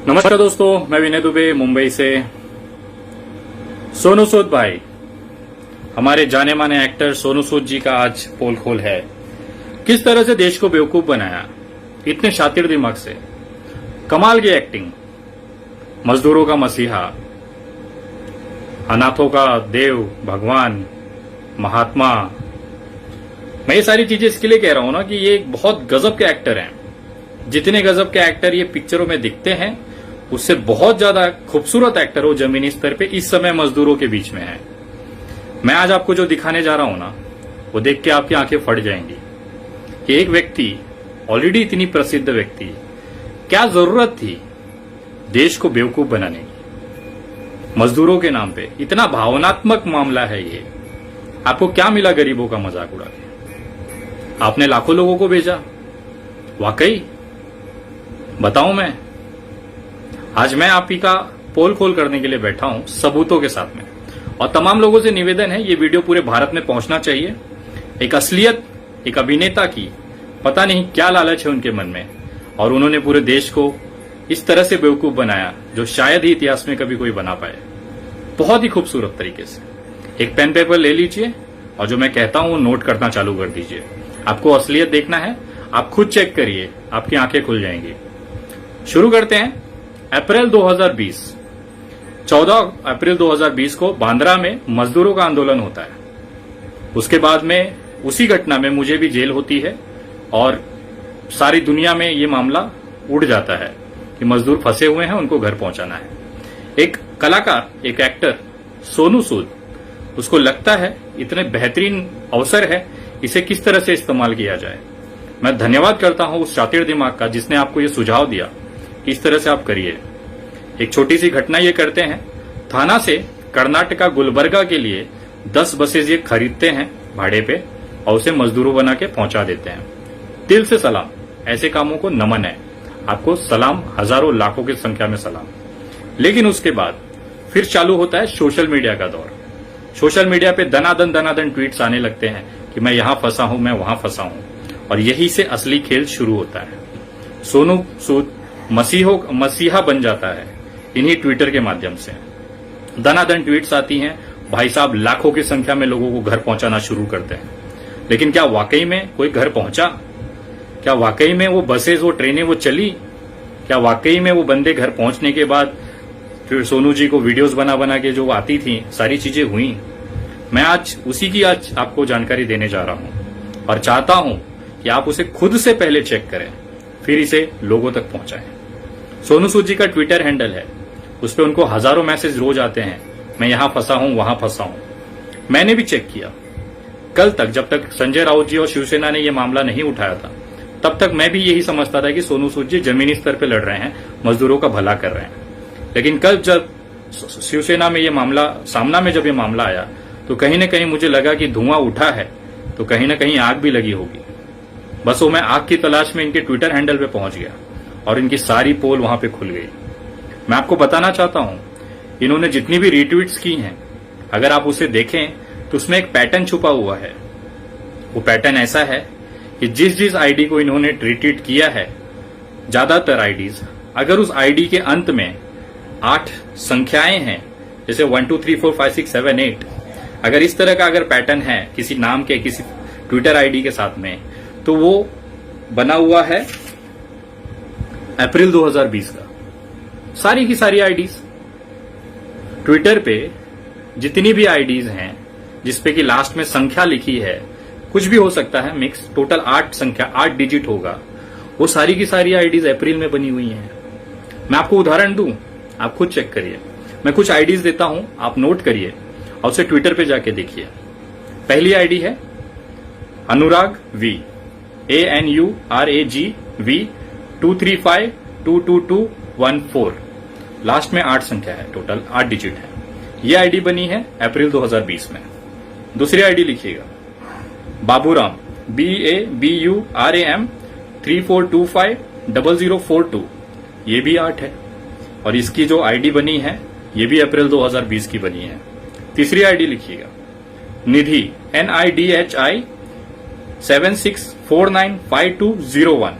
नमस्कार दोस्तों, मैं विनय दुबे मुंबई से। सोनू सूद भाई, हमारे जाने माने एक्टर सोनू सूद जी का आज पोल खोल है। किस तरह से देश को बेवकूफ बनाया, इतने शातिर दिमाग से, कमाल की एक्टिंग, मजदूरों का मसीहा, अनाथों का देव, भगवान, महात्मा। मैं ये सारी चीजें इसके लिए कह रहा हूं ना कि ये एक बहुत गजब के एक्टर हैं। जितने गजब के एक्टर ये पिक्चरों में दिखते हैं, उससे बहुत ज्यादा खूबसूरत एक्टर वो जमीनी स्तर पे इस समय मजदूरों के बीच में है। मैं आज आपको जो दिखाने जा रहा हूं ना, वो देख के आपकी आंखें फट जाएंगी कि एक व्यक्ति, ऑलरेडी इतनी प्रसिद्ध व्यक्ति, क्या जरूरत थी देश को बेवकूफ बनाने की। मजदूरों के नाम पे इतना भावनात्मक मामला है ये। आपको क्या मिला गरीबों का मजाक उड़ा के? आपने लाखों लोगों को भेजा। वाकई बताऊं, मैं आज मैं आप ही का पोल खोल करने के लिए बैठा हूं सबूतों के साथ में। और तमाम लोगों से निवेदन है, ये वीडियो पूरे भारत में पहुंचना चाहिए। एक असलियत, एक अभिनेता की पता नहीं क्या लालच है उनके मन में, और उन्होंने पूरे देश को इस तरह से बेवकूफ बनाया जो शायद ही इतिहास में कभी कोई बना पाए। बहुत ही खूबसूरत तरीके से। एक पेन पेपर ले लीजिए और जो मैं कहता हूं वो नोट करना चालू कर दीजिए। आपको असलियत देखना है, आप खुद चेक करिए, आपकी आंखें खुल जाएंगी। शुरू करते हैं। अप्रैल 2020, 14 अप्रैल 2020 को बांद्रा में मजदूरों का आंदोलन होता है। उसके बाद में उसी घटना में मुझे भी जेल होती है और सारी दुनिया में ये मामला उड़ जाता है कि मजदूर फंसे हुए हैं, उनको घर पहुंचाना है। एक कलाकार, एक एक्टर सोनू सूद, उसको लगता है इतने बेहतरीन अवसर है, इसे किस तरह से इस्तेमाल किया जाए। मैं धन्यवाद करता हूं उस शातिर दिमाग का जिसने आपको ये सुझाव दिया कि इस तरह से आप करिए। एक छोटी सी घटना ये करते हैं। थाना से कर्नाटका गुलबर्गा के लिए 10 बसेज ये खरीदते हैं भाड़े पे और उसे मजदूरों बना के पहुंचा देते हैं। दिल से सलाम, ऐसे कामों को नमन है। आपको सलाम, हजारों लाखों की संख्या में सलाम। लेकिन उसके बाद फिर चालू होता है सोशल मीडिया का दौर। सोशल मीडिया पे दनादन ट्वीट्स आने लगते हैं कि मैं यहां फंसा हूं, मैं वहां फंसा हूं, और यही से असली खेल शुरू होता है। सोनू सूद मसीहा बन जाता है इन्हीं ट्विटर के माध्यम से। दनादन ट्वीट्स आती हैं, भाई साहब लाखों की संख्या में लोगों को घर पहुंचाना शुरू करते हैं। लेकिन क्या वाकई में कोई घर पहुंचा? क्या वाकई में वो बसेस, वो ट्रेनें वो चली? क्या वाकई में वो बंदे घर पहुंचने के बाद फिर सोनू जी को वीडियोस बना बना के जो आती थी, सारी चीजें हुई? मैं आज उसी की आपको जानकारी देने जा रहा हूं और चाहता हूं कि आप उसे खुद से पहले चेक करें, फिर इसे लोगों तक पहुंचाएं। सोनू सूद जी का ट्विटर हैंडल है, उस पर उनको हजारों मैसेज रोज आते हैं, मैं यहां फंसा हूं, वहां फंसा हूं। मैंने भी चेक किया। कल तक, जब तक संजय राउत जी और शिवसेना ने यह मामला नहीं उठाया था, तब तक मैं भी यही समझता था कि सोनू सूद जी जमीनी स्तर पर लड़ रहे हैं, मजदूरों का भला कर रहे हैं। लेकिन कल जब शिवसेना में ये मामला सामना में जब ये मामला आया, तो कहीं न कहीं मुझे लगा कि धुआं उठा है तो कहीं न कहीं आग भी लगी होगी। बस वो मैं आग की तलाश में इनके ट्विटर हैंडल पे पहुंच गया और इनकी सारी पोल वहां पे खुल गई। मैं आपको बताना चाहता हूं, इन्होंने जितनी भी रीट्वीट्स की हैं, अगर आप उसे देखें तो उसमें एक पैटर्न छुपा हुआ है। वो पैटर्न ऐसा है कि जिस आईडी को इन्होंने रिट्वीट किया है, ज्यादातर आईडीज, अगर उस आईडी के अंत में 8 संख्याएं हैं, जैसे 1 2 3 4 5 6 7 8, अगर इस तरह का अगर पैटर्न है किसी नाम के, किसी ट्विटर आईडी के साथ में, तो वो बना हुआ है अप्रैल 2020 का। सारी की सारी आईडीज ट्विटर पे, जितनी भी आईडीज हैं जिसपे कि लास्ट में संख्या लिखी है, कुछ भी हो सकता है मिक्स, टोटल 8 संख्या, 8 डिजिट होगा, वो सारी की सारी आईडीज अप्रैल में बनी हुई हैं। मैं आपको उदाहरण दूं, आप खुद चेक करिए। मैं कुछ आईडीज देता हूं, आप नोट करिए और उसे ट्विटर पे जाके देखिए। पहली आईडी है अनुराग वी, ANURAGV 2352221 लास्ट में 8 संख्या है, टोटल 8 डिजिट है। ये आईडी बनी है अप्रैल 2020 में। दूसरी आईडी लिखिएगा, बाबूराम, BABURAM 34250042, ये भी 8 है। और इसकी जो आईडी बनी है, ये भी अप्रैल 2020 की बनी है। तीसरी आईडी लिखिएगा, निधि, NIDHI 76495201,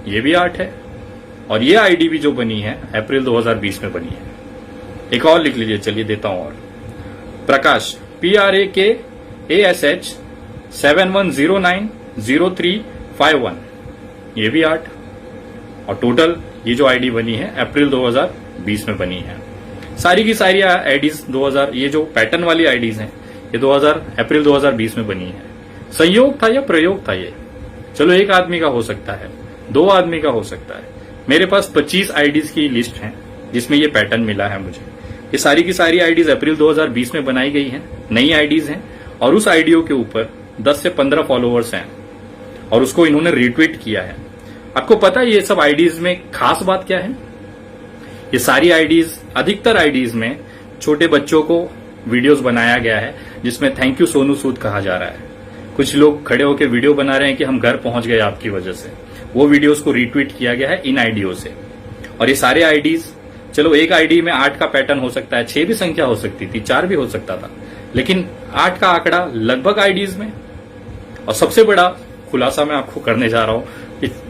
ये भी 8 है। और ये आईडी भी जो बनी है अप्रैल 2020 में बनी है। एक और लिख लीजिए, चलिए देता हूं और प्रकाश PRAKASH 71090351, ये भी 8, और टोटल ये जो आईडी बनी है अप्रैल 2020 में बनी है। सारी की सारी आईडीज 2000, ये जो पैटर्न वाली आईडीज हैं ये अप्रैल 2020 में बनी है। संयोग था या प्रयोग था ये? चलो एक आदमी का हो सकता है, 2 आदमी का हो सकता है। मेरे पास 25 आईडीज की लिस्ट है जिसमें ये पैटर्न मिला है मुझे। ये सारी की सारी आईडीज अप्रैल 2020 में बनाई गई हैं, नई आईडीज हैं, और उस आईडियो के ऊपर 10 से 15 फॉलोअर्स हैं और उसको इन्होंने रिट्वीट किया है। आपको पता है ये सब आईडीज में खास बात क्या है? ये सारी आईडीज, अधिकतर आईडीज में छोटे बच्चों को वीडियोस बनाया गया है जिसमें थैंक यू सोनू सूद कहा जा रहा है। कुछ लोग खड़े होकर वीडियो बना रहे हैं कि हम घर पहुंच गए आपकी वजह से। वो वीडियोस को रिट्वीट किया गया है इन आईडियो से। और ये सारे आईडीज, चलो एक आईडी में 8 का पैटर्न हो सकता है, 6 भी संख्या हो सकती थी, 4 भी हो सकता था, लेकिन 8 का आंकड़ा लगभग आईडीज में। और सबसे बड़ा खुलासा मैं आपको करने जा रहा हूं,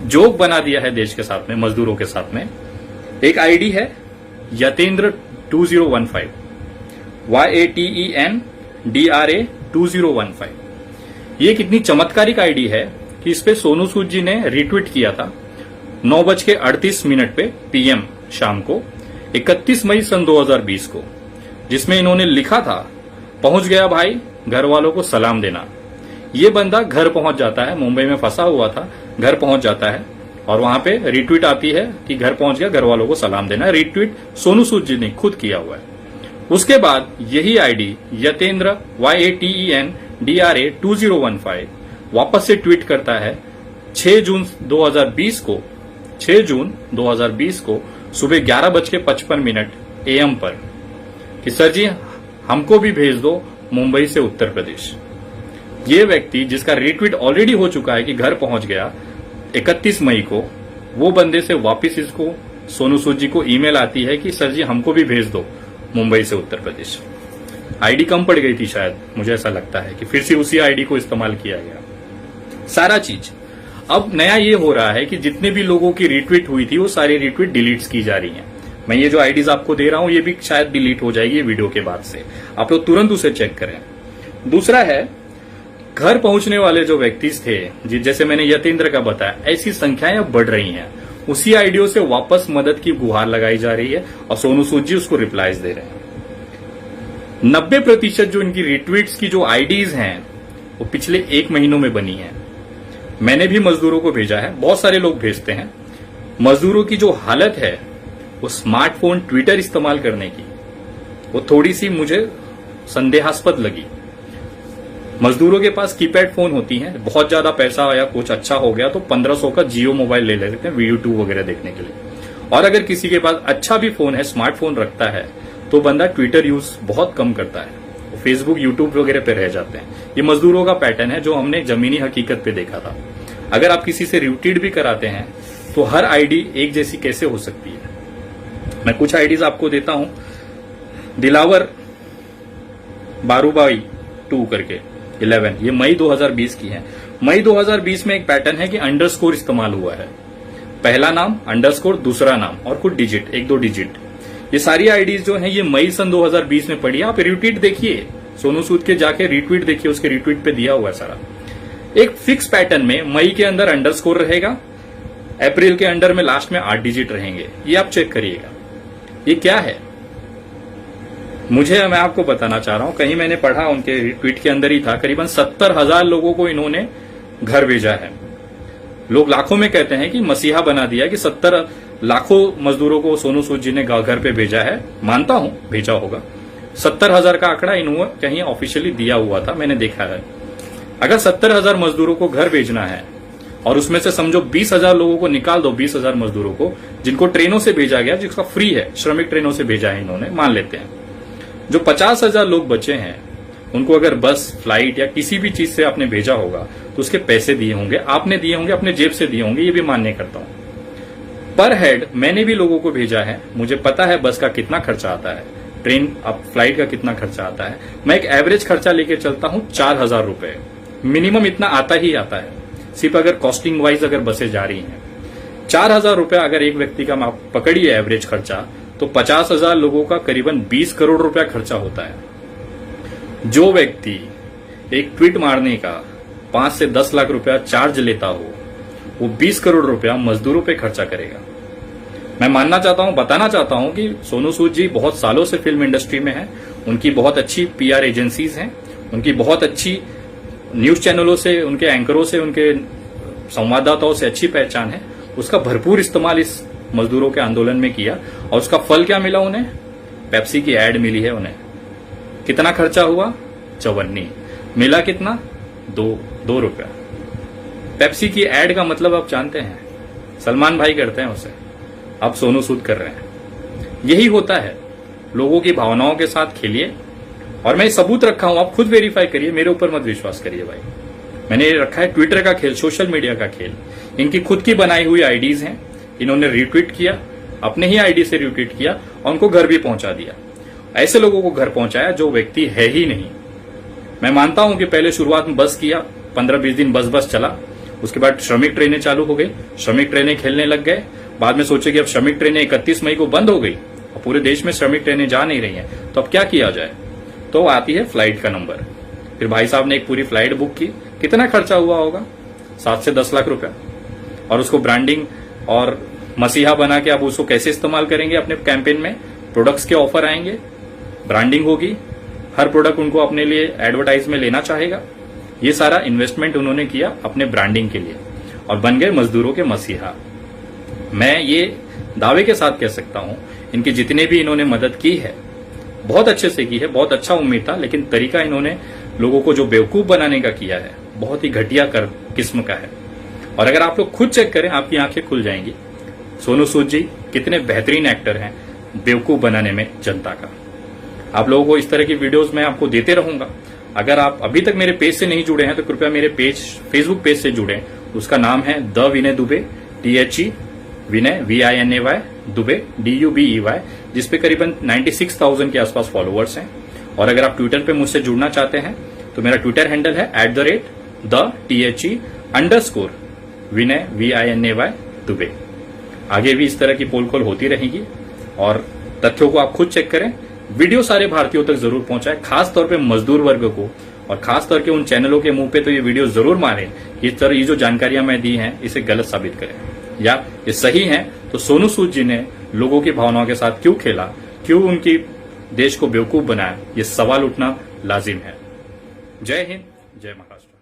जोक बना दिया है देश के साथ में, मजदूरों के साथ में। एक आईडी है यतेंद्र 2015, YATENDRA 2015। ये कितनी चमत्कारिक आईडी है कि इस पे सोनू सूद जी ने रिट्वीट किया था 9:38 पे PM शाम को 31 मई सन 2020 को, जिसमें इन्होंने लिखा था, पहुंच गया भाई, घर वालों को सलाम देना। ये बंदा घर पहुंच जाता है, मुंबई में फंसा हुआ था, घर पहुंच जाता है और वहां पे रिट्वीट आती है कि घर पहुंच गया, घर वालों को सलाम देना। रिट्वीट सोनू सूद जी ने खुद किया हुआ है। उसके बाद यही आईडी यतेंद्र YATENDRA 2015 वापस से ट्वीट करता है 6 जून 2020 को सुबह 11:55 AM पर कि सर जी हमको भी भेज दो मुंबई से उत्तर प्रदेश। ये व्यक्ति जिसका रिट्वीट ऑलरेडी हो चुका है कि घर पहुंच गया 31 मई को, वो बंदे से वापस इसको सोनू सूद जी को ईमेल आती है कि सर जी हमको भी भेज दो मुंबई से उत्तर प्रदेश। आईडी कम पड़ गई थी शायद, मुझे ऐसा लगता है कि फिर से उसी आईडी को इस्तेमाल किया गया सारा चीज। अब नया ये हो रहा है कि जितने भी लोगों की रिट्वीट हुई थी वो सारी रिट्वीट डिलीट की जा रही हैं। मैं ये जो आईडीज आपको दे रहा हूं ये भी शायद डिलीट हो जाएगी वीडियो के बाद से, आप लोग तुरंत उसे चेक करें। दूसरा है, घर पहुंचने वाले जो व्यक्ति थे, जैसे मैंने यतेंद्र का बताया, ऐसी संख्याएं अब बढ़ रही हैं। उसी आईडियो से वापस मदद की गुहार लगाई जा रही है और सोनू सूद जी उसको रिप्लाईज दे रहे हैं। 90% जो इनकी रिट्वीट्स की जो आईडीज हैं वो पिछले 1 महीनों में बनी है। मैंने भी मजदूरों को भेजा है, बहुत सारे लोग भेजते हैं। मजदूरों की जो हालत है वो स्मार्टफोन, ट्विटर इस्तेमाल करने की, वो थोड़ी सी मुझे संदेहास्पद लगी। मजदूरों के पास कीपैड फोन होती हैं, बहुत ज्यादा पैसा या कुछ अच्छा हो गया तो 1500 का जियो मोबाइल ले लेते हैं यूट्यूब वगैरह देखने के लिए। और अगर किसी के पास अच्छा भी फोन है, स्मार्टफोन रखता है, तो बंदा ट्विटर यूज बहुत कम करता है, फेसबुक यूट्यूब वगैरह पे रह जाते हैं। ये मजदूरों का पैटर्न है जो हमने जमीनी हकीकत पे देखा था। अगर आप किसी से रिट्वीट भी कराते हैं तो हर आईडी एक जैसी कैसे हो सकती है? मैं कुछ आईडीज आपको देता हूं। दिलावर बारूबाई 2 करके 11, ये मई 2020 की है। मई 2020 में एक पैटर्न है कि अंडरस्कोर इस्तेमाल हुआ है, पहला नाम अंडरस्कोर, दूसरा नाम और कुछ डिजिट, 1-2 डिजिट। ये सारी आईडीज जो हैं ये मई सन 2020 में पड़ी। आप रिट्वीट देखिए, सोनू सूद के जाके रिट्वीट देखिए, उसके रिट्वीट पे दिया हुआ है सारा। एक फिक्स पैटर्न में मई के अंदर अंडरस्कोर रहेगा, अप्रैल के अंडर में लास्ट में 8 डिजिट रहेंगे। ये आप चेक करिएगा। ये क्या है मैं आपको बताना चाह रहा हूं, कहीं मैंने पढ़ा, उनके ट्वीट के अंदर ही था, करीबन 70,000 लोगों को इन्होंने घर भेजा है। लोग लाखों में कहते हैं कि मसीहा बना दिया कि 70 लाखों मजदूरों को सोनू सूद जी ने घर पे भेजा है। मानता हूं भेजा होगा। 70,000 का आंकड़ा इन्होंने कहीं ऑफिशियली दिया हुआ था, मैंने देखा है। अगर 70,000 मजदूरों को घर भेजना है और उसमें से समझो 20,000 लोगों को निकाल दो, 20,000 मजदूरों को जिनको ट्रेनों से भेजा गया, जिसका फ्री है, श्रमिक ट्रेनों से भेजा है इन्होंने, मान लेते हैं। जो 50,000 लोग बचे हैं उनको अगर बस, फ्लाइट या किसी भी चीज से आपने भेजा होगा तो उसके पैसे दिए होंगे, आपने दिए होंगे, अपने जेब से दिए होंगे, ये भी मान्य करता हूं। पर हेड मैंने भी लोगों को भेजा है, मुझे पता है बस का कितना खर्चा आता है, ट्रेन अब फ्लाइट का कितना खर्चा आता है। मैं एक एवरेज खर्चा लेके चलता हूं 4,000 रुपए, मिनिमम इतना आता ही आता है, सिर्फ अगर कॉस्टिंग वाइज अगर बसें जा रही हैं। 4,000 रुपया अगर एक व्यक्ति का आप पकड़िए एवरेज खर्चा, तो 50,000 लोगों का करीबन 20 करोड़ रुपया खर्चा होता है। जो व्यक्ति एक ट्वीट मारने का 5 से 10 लाख रुपया चार्ज लेता हो, वो 20 करोड़ रुपया मजदूरों पे खर्चा करेगा। मैं मानना चाहता हूं, बताना चाहता हूं कि सोनू सूद जी बहुत सालों से फिल्म इंडस्ट्री में हैं। उनकी बहुत अच्छी पीआर एजेंसीज हैं, उनकी बहुत अच्छी न्यूज चैनलों से, उनके एंकरों से, उनके संवाददाताओं से अच्छी पहचान है। उसका भरपूर इस्तेमाल इस मजदूरों के आंदोलन में किया और उसका फल क्या मिला उन्हें? पेप्सी की एड मिली है उन्हें। कितना खर्चा हुआ? 54। मिला कितना? 2 रुपया। पेप्सी की एड का मतलब आप जानते हैं, सलमान भाई करते हैं उसे, अब सोनू सूद कर रहे हैं। यही होता है, लोगों की भावनाओं के साथ खेलिए। और मैं सबूत रखा हूं, आप खुद वेरीफाई करिए, मेरे ऊपर मत विश्वास करिए भाई। मैंने रखा है ट्विटर का खेल, सोशल मीडिया का खेल। इनकी खुद की बनाई हुई आईडीज हैं, इन्होंने रिट्वीट किया, अपने ही आईडी से रिट्वीट किया और उनको घर भी पहुंचा दिया। ऐसे लोगों को घर पहुंचाया जो व्यक्ति है ही नहीं। मैं मानता हूं कि पहले शुरुआत में बस किया, 15-20 दिन बस चला, उसके बाद श्रमिक ट्रेनें चालू हो गई, श्रमिक ट्रेनें खेलने लग गए। बाद में सोचे कि अब श्रमिक ट्रेनें 31 मई को बंद हो गई और पूरे देश में श्रमिक ट्रेनें जा नहीं रही हैं, तो अब क्या किया जाए? तो आती है फ्लाइट का नंबर। फिर भाई साहब ने एक पूरी फ्लाइट बुक की। कितना खर्चा हुआ होगा? 7 से 10 लाख रुपया। और उसको ब्रांडिंग और मसीहा बना के आप उसको कैसे इस्तेमाल करेंगे अपने कैंपेन में? प्रोडक्ट्स के ऑफर आएंगे, ब्रांडिंग होगी, हर प्रोडक्ट उनको अपने लिए एडवर्टाइज में लेना चाहेगा। ये सारा इन्वेस्टमेंट उन्होंने किया अपने ब्रांडिंग के लिए और बन गए मजदूरों के मसीहा। मैं ये दावे के साथ कह सकता हूं, इनकी जितने भी इन्होंने मदद की है बहुत अच्छे से की है, बहुत अच्छा उम्मीद था, लेकिन तरीका इन्होंने लोगों को जो बेवकूफ बनाने का किया है बहुत ही घटिया किस्म का है। और अगर आप लोग खुद चेक करें, आपकी आंखें खुल जाएंगी। सोनू सूद जी कितने बेहतरीन एक्टर हैं बेवकूफ बनाने में जनता का। आप लोगों को इस तरह की वीडियोस मैं आपको देते रहूंगा। अगर आप अभी तक मेरे पेज से नहीं जुड़े हैं तो कृपया मेरे फेसबुक पेज से जुड़ें। उसका नाम है the Vinay Dubey, THE Vinay VINAY Dubey DUBEY, जिसपे करीबन 96,000 के आसपास फॉलोअर्स हैं। और अगर आप ट्विटर पे मुझसे जुड़ना चाहते हैं तो मेरा ट्विटर हैंडल है @THE_विनय VINAY दुबे। आगे भी इस तरह की पोल खोल होती रहेगी और तथ्यों को आप खुद चेक करें। वीडियो सारे भारतीयों तक जरूर पहुंचाएं, खास तौर पे मजदूर वर्ग को, और खास तौर के उन चैनलों के मुंह पे तो ये वीडियो जरूर मारें। ये जो जानकारियां मैं दी हैं इसे गलत साबित करें या ये सही है तो सोनू सूद जी ने लोगों की भावनाओं के साथ क्यों खेला, क्यों उनकी देश को बेवकूफ बनाया, ये सवाल उठना लाजिम है। जय हिंद, जय महाराष्ट्र।